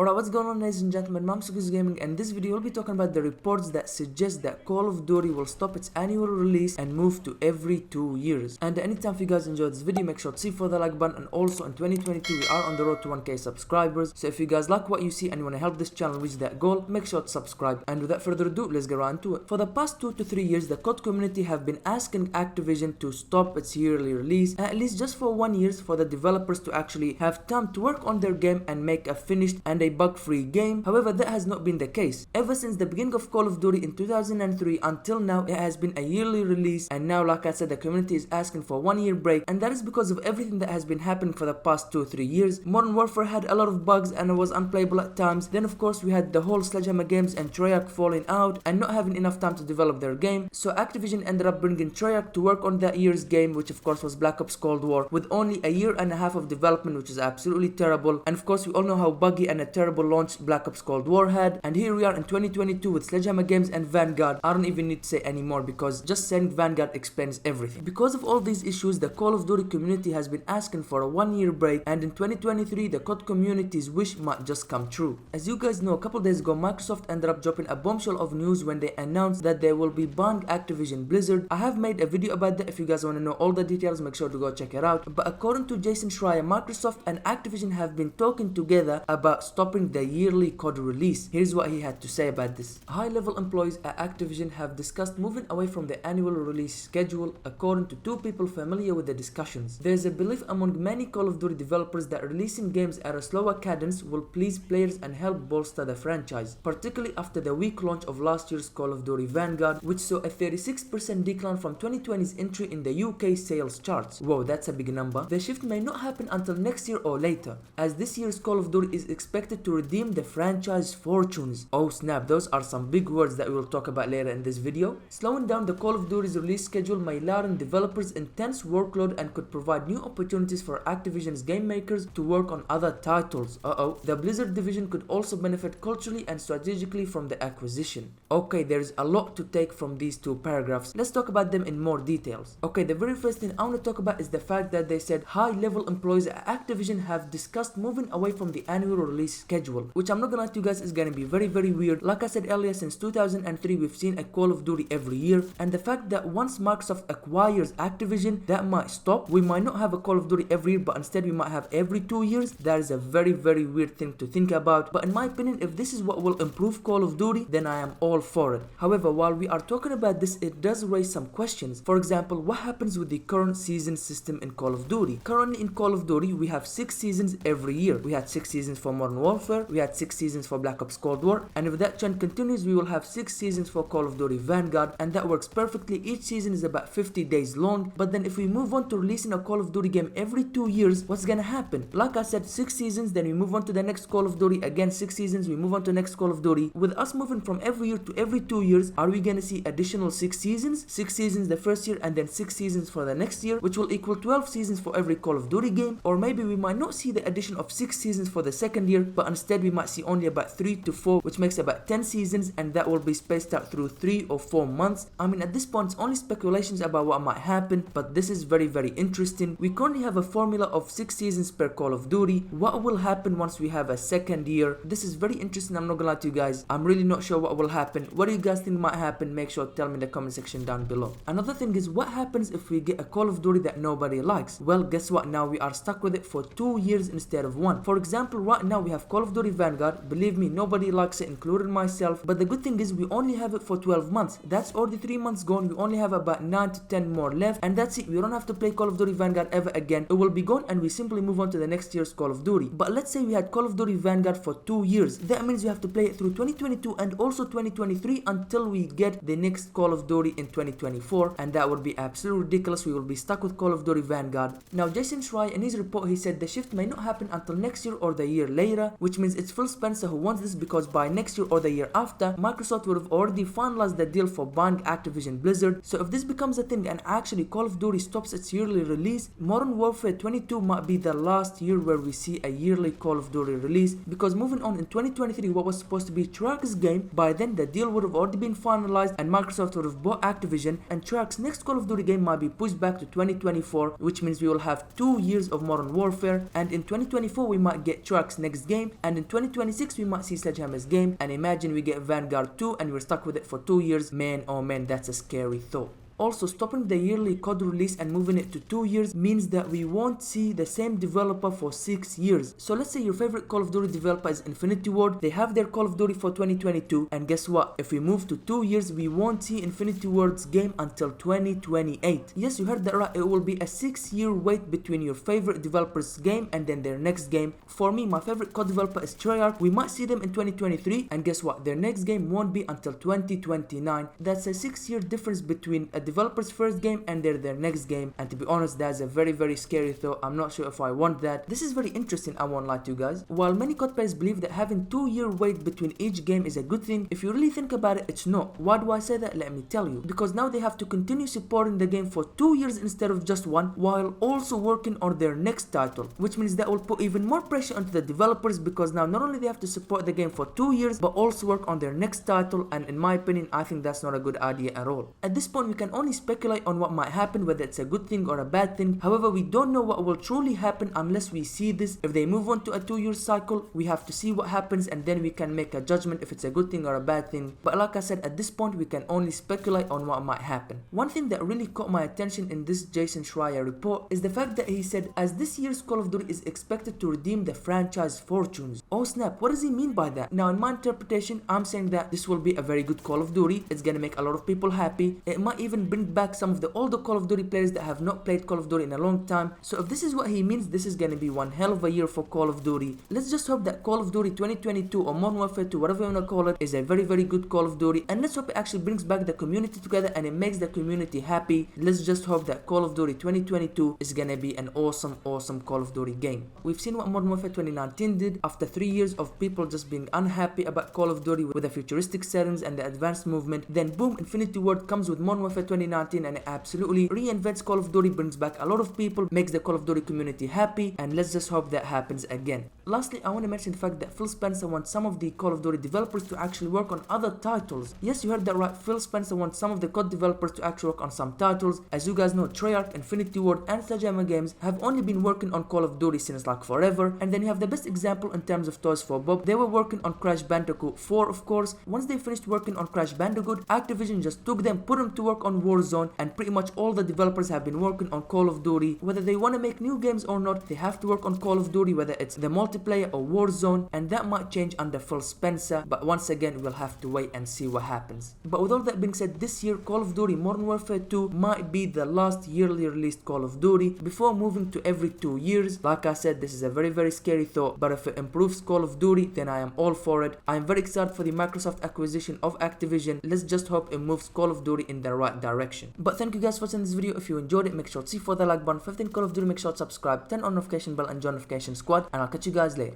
Alright, what's going on, ladies and gentlemen? I'm CTigirsGaming, and in this video we'll be talking about the reports that suggest that Call of Duty will stop its annual release and move to every 2 years. And anytime if you guys enjoyed this video, make sure to see for the like button, and also in 2022 we are on the road to 1k subscribers. So if you guys like what you see and you want to help this channel reach that goal, make sure to subscribe. And without further ado, let's get right into it. For the past 2 to 3 years, the COD community have been asking Activision to stop its yearly release, at least just for 1 year, for the developers to actually have time to work on their game and make a finished and a bug-free game. However, that has not been the case. Ever since the beginning of Call of Duty in 2003 until now, it has been a yearly release, and now, like I said, the community is asking for 1 year break, and that is because of everything that has been happening for the past 2-3 years. Modern Warfare had a lot of bugs and it was unplayable at times. Then of course we had the whole Sledgehammer Games and Treyarch falling out and not having enough time to develop their game, so Activision ended up bringing Treyarch to work on that year's game, which of course was Black Ops Cold War, with only a year and a half of development, which is absolutely terrible. And of course we all know how buggy and a terrible launch Black Ops Cold War had, and here we are in 2022 with Sledgehammer Games and Vanguard. I don't even need to say anymore because just saying Vanguard explains everything. Because of all these issues, the Call of Duty community has been asking for a 1 year break, and in 2023 the COD community's wish might just come true. As you guys know, a couple days ago Microsoft ended up dropping a bombshell of news when they announced that they will be buying Activision Blizzard. I have made a video about that. If you guys want to know all the details, make sure to go check it out. But according to Jason Schreier, Microsoft and Activision have been talking together about stopping the yearly COD release. Here's what he had to say about this. High-level employees at Activision have discussed moving away from the annual release schedule, according to 2 people familiar with the discussions. There is a belief among many Call of Duty developers that releasing games at a slower cadence will please players and help bolster the franchise, particularly after the weak launch of last year's Call of Duty Vanguard, which saw a 36% decline from 2020's entry in the UK sales charts. Whoa, that's a big number. The shift may not happen until next year or later, as this year's Call of Duty is expected to redeem the franchise fortunes. Oh snap, those are some big words that we will talk about later in this video. Slowing down the Call of Duty's release schedule may lighten developers' intense workload and could provide new opportunities for Activision's game makers to work on other titles. The Blizzard division could also benefit culturally and strategically from the acquisition. Okay, there's a lot to take from these 2 paragraphs. Let's talk about them in more details. Okay, the very first thing I want to talk about is the fact that they said high-level employees at Activision have discussed moving away from the annual release schedule, which I'm not gonna lie to you guys is gonna be very weird. Like I said earlier, since 2003 we've seen a Call of Duty every year, and the fact that once Microsoft acquires Activision, that might stop. We might not have a Call of Duty every year, but instead we might have every 2 years. That is a very weird thing to think about. But in my opinion, if this is what will improve Call of Duty, then I am all for it. However, while we are talking about this, it does raise some questions. For example, what happens with the current season system in Call of Duty? Currently in Call of Duty we have 6 seasons every year. We had 6 seasons for Modern Warfare, we had 6 seasons for Black Ops Cold War, and if that trend continues we will have 6 seasons for Call of Duty Vanguard, and that works perfectly. Each season is about 50 days long. But then if we move on to releasing a Call of Duty game every 2 years, what's gonna happen? Like I said, 6 seasons, then we move on to the next Call of Duty, again 6 seasons, we move on to next Call of Duty. With us moving from every year to every 2 years, are we gonna see additional 6 seasons? 6 seasons the first year and then 6 seasons for the next year, which will equal 12 seasons for every Call of Duty game. Or maybe we might not see the addition of 6 seasons for the second year, but instead we might see only about 3 to 4, which makes about 10 seasons, and that will be spaced out through 3 or 4 months. I mean, at this point it's only speculations about what might happen, but this is very interesting. We currently have a formula of 6 seasons per Call of Duty. What will happen once we have a second year? This is very interesting. I'm not gonna lie to you guys, I'm really not sure what will happen. What do you guys think might happen? Make sure to tell me in the comment section down below. Another thing is, what happens if we get a Call of Duty that nobody likes? Well, guess what? Now we are stuck with it for 2 years instead of 1. For example, right now we have Call of Duty Vanguard. Believe me, nobody likes it, including myself. But the good thing is we only have it for 12 months. That's already 3 months gone. We only have about 9 to 10 more left, and that's it. We don't have to play Call of Duty Vanguard ever again. It will be gone and we simply move on to the next year's Call of Duty. But let's say we had Call of Duty Vanguard for 2 years. That means we have to play it through 2022 and also 2023 until we get the next Call of Duty in 2024, and that would be absolutely ridiculous. We will be stuck with Call of Duty Vanguard. Now Jason Schreier, in his report, he said the shift may not happen until next year or the year later, which means it's Phil Spencer who wants this, because by next year or the year after, Microsoft would have already finalized the deal for buying Activision Blizzard. So if this becomes a thing and actually Call of Duty stops its yearly release, Modern Warfare 22 might be the last year where we see a yearly Call of Duty release, because moving on in 2023, what was supposed to be Treyarch's game, by then the deal would have already been finalized and Microsoft would have bought Activision, and Treyarch's next Call of Duty game might be pushed back to 2024, which means we will have 2 years of Modern Warfare, and in 2024 we might get Treyarch's next game, and in 2026 we might see Sledgehammer's game, and imagine we get Vanguard 2 and we're stuck with it for 2 years. Man, oh man, that's a scary thought. Also, stopping the yearly COD release and moving it to 2 years means that we won't see the same developer for 6 years. So let's say your favorite Call of Duty developer is Infinity Ward, they have their Call of Duty for 2022, and guess what? If we move to 2 years, we won't see Infinity Ward's game until 2028. Yes, you heard that right, it will be a 6-year wait between your favorite developer's game and then their next game. For me, my favorite COD developer is Treyarch. We might see them in 2023, and guess what? Their next game won't be until 2029. That's a 6-year difference between a developer's first game and their next game, and to be honest, that's a very scary thought. I'm not sure if I want that. This is very interesting, I won't lie to you guys. While many COD players believe that having 2-year wait between each game is a good thing, if you really think about it, it's not. Why do I say that? Let me tell you. Because now they have to continue supporting the game for 2 years instead of just 1, while also working on their next title, which means that will put even more pressure onto the developers, because now not only they have to support the game for 2 years but also work on their next title, and in my opinion, I think that's not a good idea at all. At this point, we can only speculate on what might happen, whether it's a good thing or a bad thing. However, we don't know what will truly happen unless we see this. If they move on to a 2-year cycle, we have to see what happens, and then we can make a judgment if it's a good thing or a bad thing. But like I said, at this point, we can only speculate on what might happen. One thing that really caught my attention in this Jason Schreier report is the fact that he said, as this year's Call of Duty is expected to redeem the franchise fortunes. Oh snap, what does he mean by that? Now, in my interpretation, I'm saying that this will be a very good Call of Duty. It's gonna make a lot of people happy. It might even bring back some of the older Call of Duty players that have not played Call of Duty in a long time. So if this is what he means, this is gonna be one hell of a year for Call of Duty. Let's just hope that Call of Duty 2022 or Modern Warfare 2, whatever you wanna call it, is a very good Call of Duty, and let's hope it actually brings back the community together and it makes the community happy. Let's just hope that Call of Duty 2022 is gonna be an awesome Call of Duty game. We've seen what Modern Warfare 2019 did. After 3 years of people just being unhappy about Call of Duty with the futuristic settings and the advanced movement, then boom, Infinity Ward comes with Modern Warfare 2019 and it absolutely reinvents Call of Duty, brings back a lot of people, makes the Call of Duty community happy, and let's just hope that happens again. Lastly, I want to mention the fact that Phil Spencer wants some of the Call of Duty developers to actually work on other titles. Yes, you heard that right, Phil Spencer wants some of the COD developers to actually work on some titles. As you guys know, Treyarch, Infinity Ward, and Sledgehammer Games have only been working on Call of Duty since like forever, and then you have the best example in terms of Toys for Bob. They were working on Crash Bandicoot 4, of course. Once they finished working on Crash Bandicoot, Activision just took them, put them to work on Warzone, and pretty much all the developers have been working on Call of Duty. Whether they want to make new games or not, they have to work on Call of Duty, whether it's the multiplayer or Warzone, and that might change under Phil Spencer, but once again, we'll have to wait and see what happens. But with all that being said, this year Call of Duty Modern Warfare 2 might be the last yearly released Call of Duty before moving to every 2 years. Like I said, this is a very scary thought, but if it improves Call of Duty, then I am all for it. I am very excited for the Microsoft acquisition of Activision. Let's just hope it moves Call of Duty in the right direction. But thank you guys for watching this video. If you enjoyed it, make sure to see for the like button. 15 Call of Duty, make sure to subscribe, turn on notification bell and join notification squad, and I'll catch you guys later.